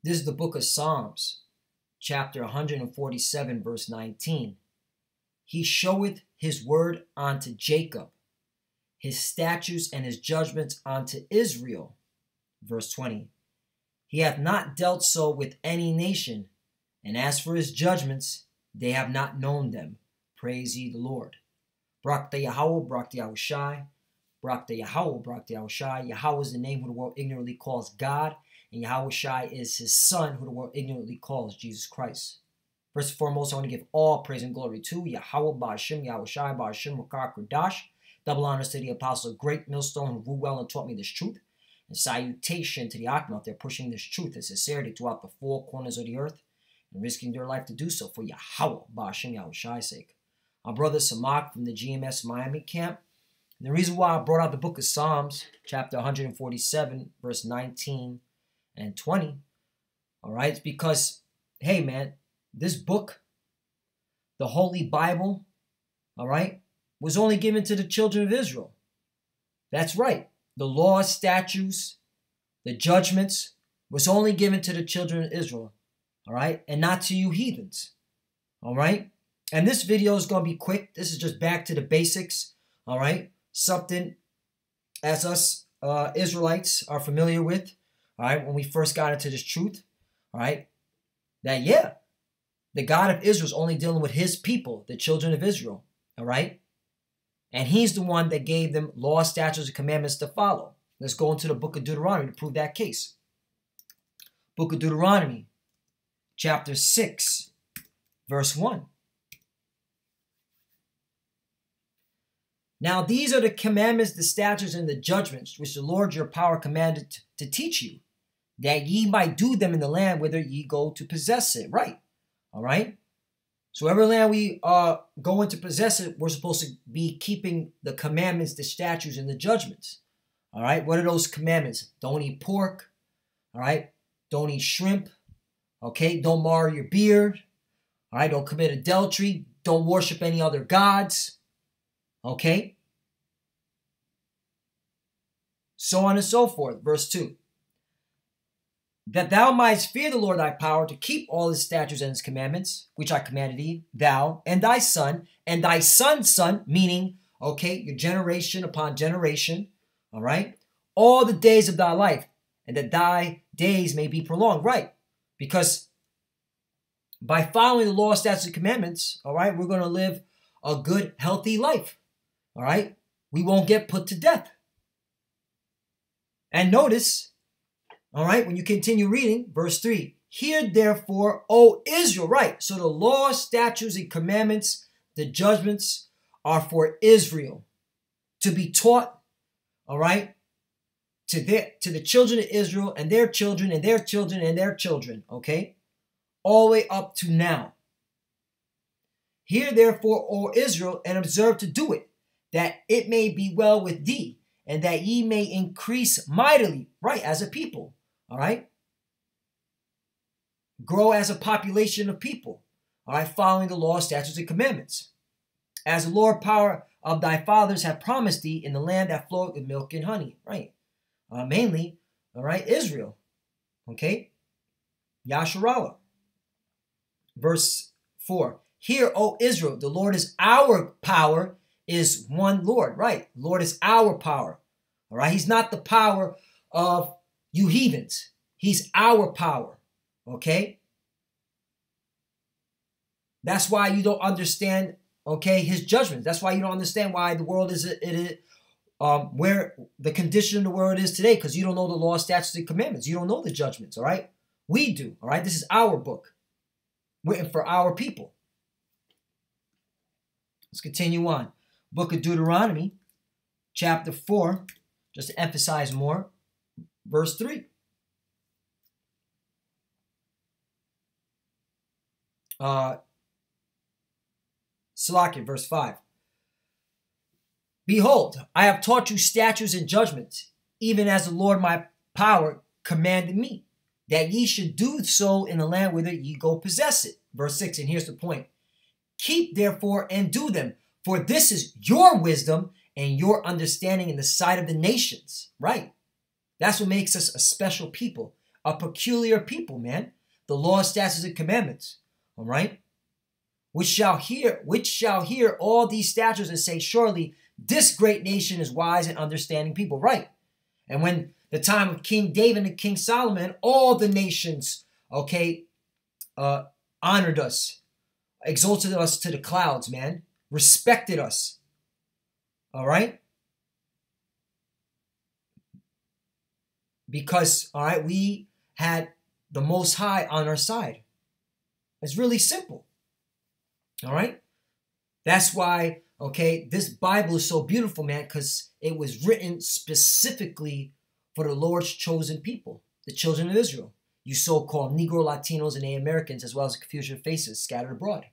This is the book of Psalms, chapter 147, verse 19. He showeth his word unto Jacob, his statutes and his judgments unto Israel. Verse 20. He hath not dealt so with any nation, and as for his judgments, they have not known them. Praise ye the Lord. Barak the Yahweh, Barak the Yahushai, Barak the Yahweh, Barak the Yahushai. Yahweh is the name who the world ignorantly calls God, and Yahushai is his son who the world ignorantly calls Jesus Christ. First and foremost, I want to give all praise and glory to Yahweh, Ba'ashim, Yahushai, Ba'ashim, Makar, Kodash. Double honors to the apostle, great millstone, who ruled well and taught me this truth. And salutation to the Akim out there pushing this truth and sincerity throughout the four corners of the earth and risking their life to do so for Yahweh, Ba'ashim, Yahushai's sake. Our brother Samak from the GMS Miami camp. And the reason why I brought out the book of Psalms, chapter 147, verse 19 and 20, all right, it's because, hey, man, this book, the Holy Bible, all right, was only given to the children of Israel. That's right. The laws, statutes, the judgments was only given to the children of Israel, all right, and not to you heathens, all right? And this video is going to be quick. This is just back to the basics, all right? Something as us Israelites are familiar with, all right, when we first got into this truth, all right, that, yeah, the God of Israel is only dealing with his people, the children of Israel, all right? And he's the one that gave them laws, statutes, and commandments to follow. Let's go into the book of Deuteronomy to prove that case. Book of Deuteronomy, chapter 6, verse 1. Now these are the commandments, the statutes, and the judgments which the Lord your power commanded to teach you, that ye might do them in the land whither ye go to possess it. Right. All right. So every land we go in to possess it, we're supposed to be keeping the commandments, the statutes, and the judgments. All right. What are those commandments? Don't eat pork. All right. Don't eat shrimp. Okay. Don't mar your beard. All right. Don't commit adultery. Don't worship any other gods. Okay. So on and so forth. Verse 2. That thou mightst fear the Lord thy power to keep all his statutes and his commandments, which I commanded thee, thou and thy son's son, meaning, okay, your generation upon generation, all right, all the days of thy life, and that thy days may be prolonged, right? Because by following the law, statutes, and commandments, all right, we're going to live a good, healthy life, all right? We won't get put to death. And notice, all right, when you continue reading, verse 3, hear therefore, O Israel, right? So the law, statutes, and commandments, the judgments are for Israel to be taught, all right, to the children of Israel and their children and their children and their children, okay, all the way up to now. Hear therefore, O Israel, and observe to do it, that it may be well with thee, and that ye may increase mightily, right, as a people. All right. Grow as a population of people. All right. Following the law, statutes, and commandments. As the Lord power of thy fathers have promised thee in the land that floweth with milk and honey. Right. Mainly, all right, Israel. Okay. Yasharallah. Verse 4. Hear, O Israel, the Lord is our power, is one Lord. Right. Lord is our power. All right. He's not the power of you heathens. He's our power. Okay? That's why you don't understand, okay, his judgment. That's why you don't understand why the world is where the condition of the world is today, because you don't know the law, statutes, and commandments. You don't know the judgments, all right? We do, all right? This is our book, written for our people. Let's continue on. Book of Deuteronomy, chapter 4, just to emphasize more. Verse 3. Salakia, verse 5. Behold, I have taught you statutes and judgments, even as the Lord my power commanded me, that ye should do so in the land whither ye go possess it. Verse 6, and here's the point. Keep therefore and do them, for this is your wisdom and your understanding in the sight of the nations. Right. That's what makes us a special people, a peculiar people, man. The law, statutes, and commandments. All right? Which shall hear all these statutes and say, surely this great nation is wise and understanding people. Right. And when the time of King David and King Solomon, all the nations, okay, honored us, exalted us to the clouds, man, respected us. All right? Because, all right, we had the Most High on our side. It's really simple. All right? That's why, okay, this Bible is so beautiful, man, because it was written specifically for the Lord's chosen people, the children of Israel. You so-called Negro, Latinos, and Native Americans, as well as the confusion faces scattered abroad.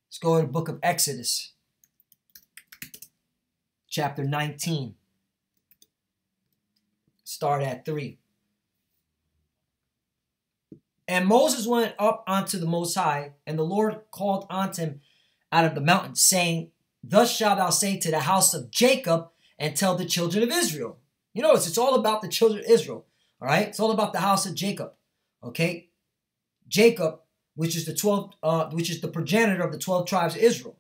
Let's go to the book of Exodus, chapter 19. Start at 3. And Moses went up unto the Most High, and the Lord called unto him out of the mountain, saying, thus shalt thou say to the house of Jacob, and tell the children of Israel. You notice it's all about the children of Israel. All right? It's all about the house of Jacob. Okay? Jacob, which is the progenitor of the 12 tribes of Israel.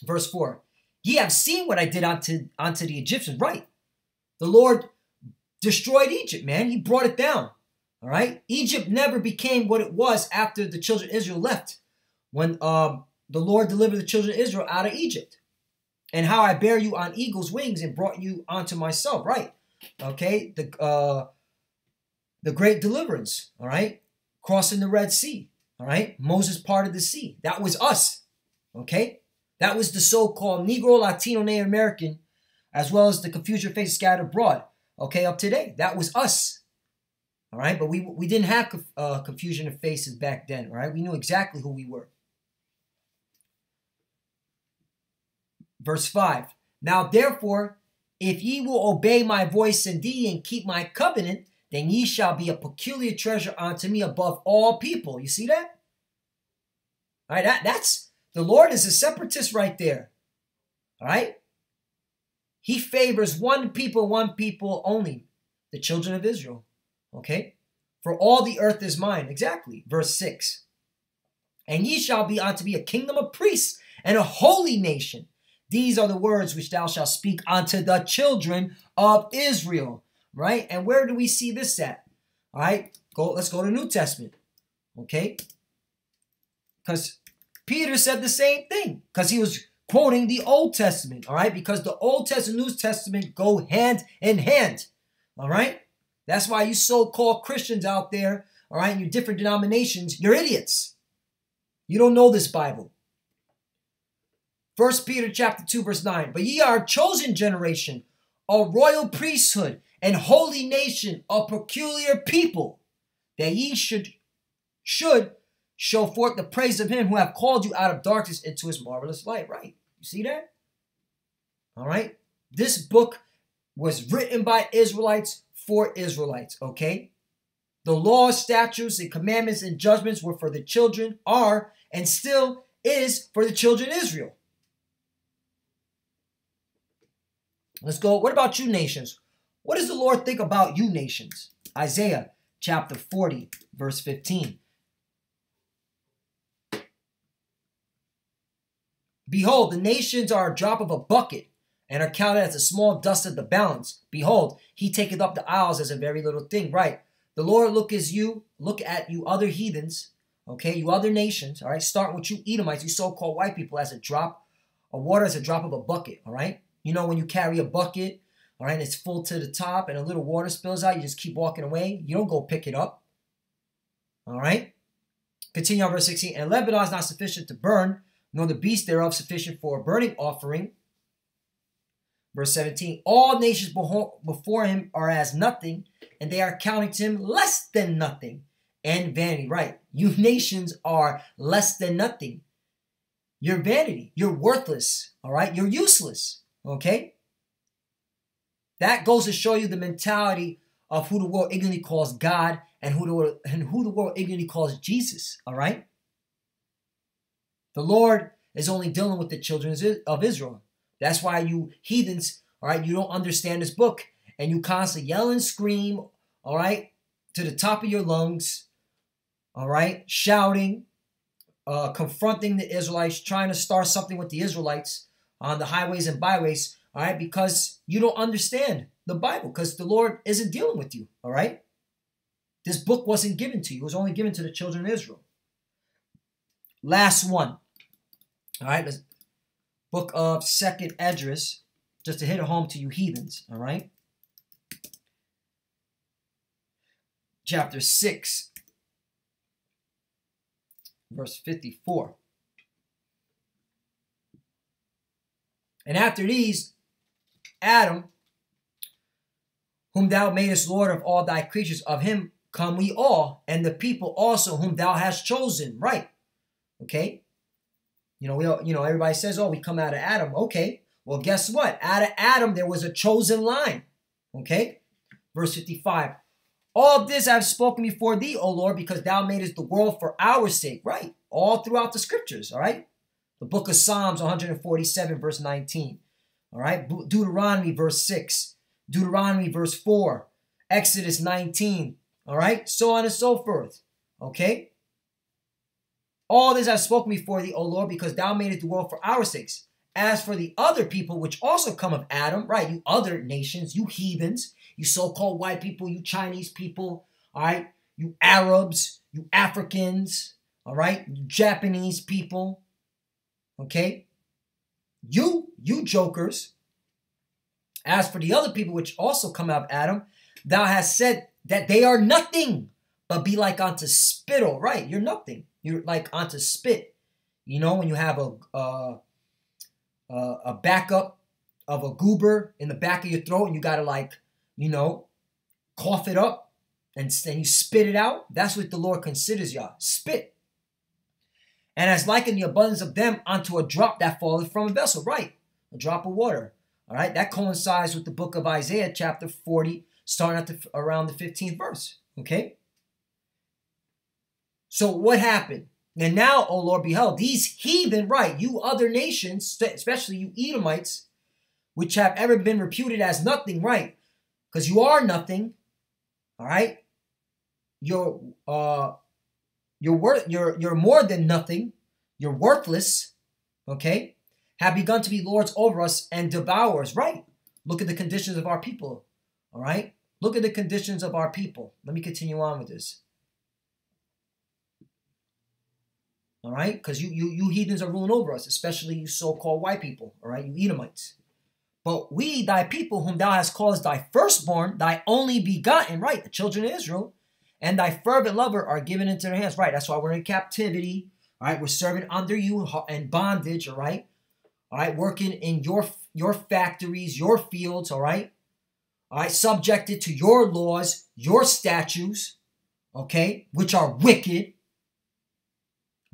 Verse 4. Ye have seen what I did unto the Egyptians. Right. The Lord destroyed Egypt, man. He brought it down. All right? Egypt never became what it was after the children of Israel left. When the Lord delivered the children of Israel out of Egypt. And how I bear you on eagle's wings and brought you unto myself. Right. Okay? The great deliverance. All right? Crossing the Red Sea. All right? Moses parted the sea. That was us. Okay? That was the so-called Negro, Latino, Native American, as well as the confusion faces scattered abroad. Okay, up today. That was us. All right? But we didn't have confusion of faces back then. All right? We knew exactly who we were. Verse 5. Now therefore, if ye will obey my voice indeed and keep my covenant, then ye shall be a peculiar treasure unto me above all people. You see that? All right, that's the Lord is a separatist right there. All right? He favors one people only, the children of Israel. Okay? For all the earth is mine. Exactly. Verse 6. And ye shall be unto me a kingdom of priests and a holy nation. These are the words which thou shalt speak unto the children of Israel. Right? And where do we see this at? All right? Let's go to the New Testament. Okay? Because Peter said the same thing. Because he was quoting the Old Testament. All right? Because the Old Testament and New Testament go hand in hand. All right? That's why you so-called Christians out there, all right, in your different denominations, you're idiots. You don't know this Bible. 1 Peter chapter 2, verse 9. But ye are a chosen generation, a royal priesthood, and holy nation, a peculiar people, that ye should show forth the praise of him who have called you out of darkness into his marvelous light. Right? You see that? All right? This book was written by Israelites for Israelites, okay? The law, statutes, and commandments and judgments were for the children, are, and still is for the children of Israel. Let's go. What about you nations? What does the Lord think about you nations? Isaiah chapter 40, verse 15. Behold, the nations are a drop of a bucket, and are counted as a small dust of the balance. Behold, he taketh up the isles as a very little thing. Right. The Lord look at you other heathens, okay, you other nations, all right, starting with you Edomites, you so-called white people, as a drop of water, as a drop of a bucket, all right? You know when you carry a bucket, all right, and it's full to the top and a little water spills out, you just keep walking away. You don't go pick it up, all right? Continue on verse 16. And Lebanon is not sufficient to burn, nor the beast thereof sufficient for a burning offering. Verse 17, all nations before him are as nothing, and they are counting to him less than nothing and vanity. Right. You nations are less than nothing. You're vanity. You're worthless. All right. You're useless. Okay. That goes to show you the mentality of who the world ignorantly calls God and who the world ignorantly calls Jesus. All right. The Lord is only dealing with the children of Israel. That's why you heathens, all right, you don't understand this book. And you constantly yell and scream, all right, to the top of your lungs, all right, shouting, confronting the Israelites, trying to start something with the Israelites on the highways and byways, all right, because you don't understand the Bible, because the Lord isn't dealing with you, all right? This book wasn't given to you. It was only given to the children of Israel. Last one, all right, the book of 2nd Esdras, just to hit it home to you heathens, all right? Chapter 6, verse 54. And after these, Adam, whom thou madest Lord of all thy creatures, of him come we all, and the people also whom thou hast chosen. Right. Okay. Everybody says, oh, we come out of Adam. Okay. Well, guess what? Out of Adam, there was a chosen line. Okay. Verse 55. All this I have spoken before thee, O Lord, because thou madest the world for our sake. Right. All throughout the scriptures. All right. The book of Psalms 147, verse 19. All right. Deuteronomy, verse 6. Deuteronomy, verse 4. Exodus 19. All right. So on and so forth. Okay. All this I have spoken before thee, O Lord, because thou madest the world for our sakes. As for the other people, which also come of Adam, right, you other nations, you heathens, you so-called white people, you Chinese people, all right, you Arabs, you Africans, all right, you Japanese people, okay, you jokers. As for the other people, which also come out of Adam, thou hast said that they are nothing, but be like unto spittle, right, you're nothing, you're like unto spit, you know, when you have a backup of a goober in the back of your throat and you got to like, you know, cough it up and then you spit it out. That's what the Lord considers y'all. Spit. And as likened the abundance of them unto a drop that falleth from a vessel. Right. A drop of water. All right. That coincides with the book of Isaiah chapter 40 starting at around the 15th verse. Okay. So what happened? And now, O Lord, behold, these heathen, right, you other nations, especially you Edomites, which have ever been reputed as nothing, right? Because you are nothing, all right? You're more than nothing. You're worthless, okay? Have begun to be lords over us and devourers, right? Look at the conditions of our people, all right? Look at the conditions of our people. Let me continue on with this. All right, because you heathens are ruling over us, especially you so-called white people, all right, you Edomites. But we, thy people, whom thou hast caused thy firstborn, thy only begotten, right, the children of Israel, and thy fervent lover are given into their hands, right? That's why we're in captivity, all right? We're serving under you in bondage, all right? All right, working in your factories, your fields, all right? All right, subjected to your laws, your statutes, okay, which are wicked.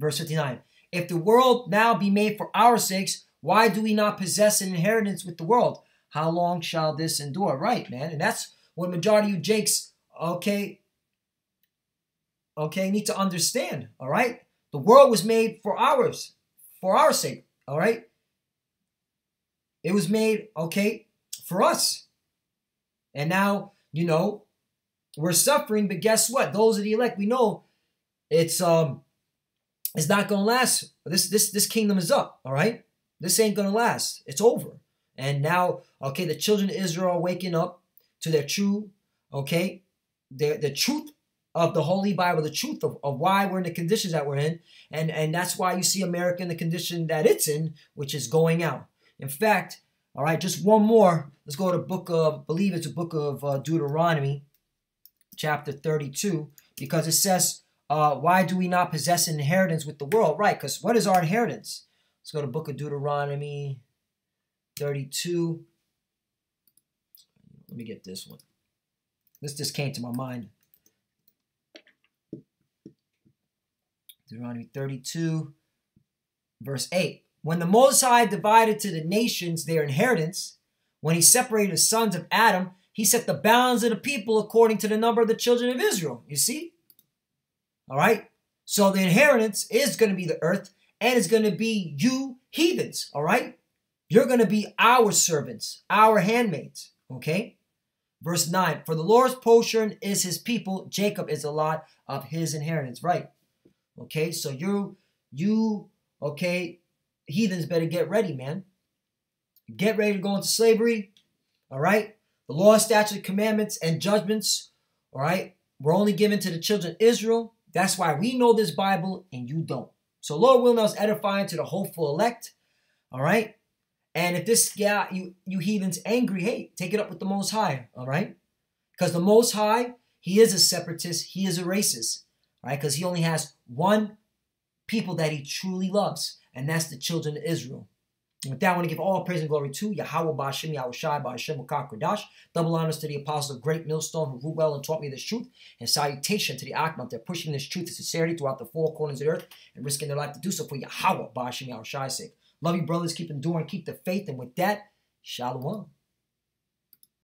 Verse 59, if the world now be made for our sakes, why do we not possess an inheritance with the world? How long shall this endure? Right, man. And that's what majority of you jakes, okay, need to understand, all right? The world was made for our sake, all right? It was made, okay, for us. And now, you know, we're suffering, but guess what? Those of the elect, we know it's not going to last. This kingdom is up, all right? This ain't going to last. It's over. And now, okay, the children of Israel are waking up to their true, okay, the truth of the Holy Bible, the truth of why we're in the conditions that we're in. And that's why you see America in the condition that it's in, which is going out. In fact, all right, just one more. Let's go to book of, I believe it's a book of Deuteronomy, chapter 32, because it says, why do we not possess an inheritance with the world? Right, because what is our inheritance? Let's go to book of Deuteronomy 32. Let me get this one. This just came to my mind. Deuteronomy 32, verse 8. When the Most High divided to the nations their inheritance, when he separated the sons of Adam, he set the bounds of the people according to the number of the children of Israel. You see? All right? So the inheritance is going to be the earth, and it's going to be you heathens. All right? You're going to be our servants, our handmaids. Okay? Verse 9, for the Lord's portion is his people. Jacob is the lot of his inheritance. Right. Okay, so okay, heathens better get ready, man. Get ready to go into slavery. All right. The law, statutes, commandments, and judgments, all right, were only given to the children of Israel. That's why we know this Bible and you don't. So Lord willing, is edifying to the hopeful elect. All right. And if this guy, you heathens angry, hey, take it up with the Most High. All right. Because the Most High, he is a separatist. He is a racist. All right. Because he only has one people that he truly loves. And that's the children of Israel. And with that, I want to give all praise and glory to Yahweh Ba'Shem, Yahweh Shai Ba'Shem Kodash. Double honors to the apostles of Great Millstone who ruled well and taught me this truth. And salutation to the Akhmat. They're pushing this truth and sincerity throughout the four corners of the earth and risking their life to do so for Yahweh Ba'Shem, Yahweh Shai's sake. Love you, brothers. Keep enduring. Keep the faith. And with that, Shalom.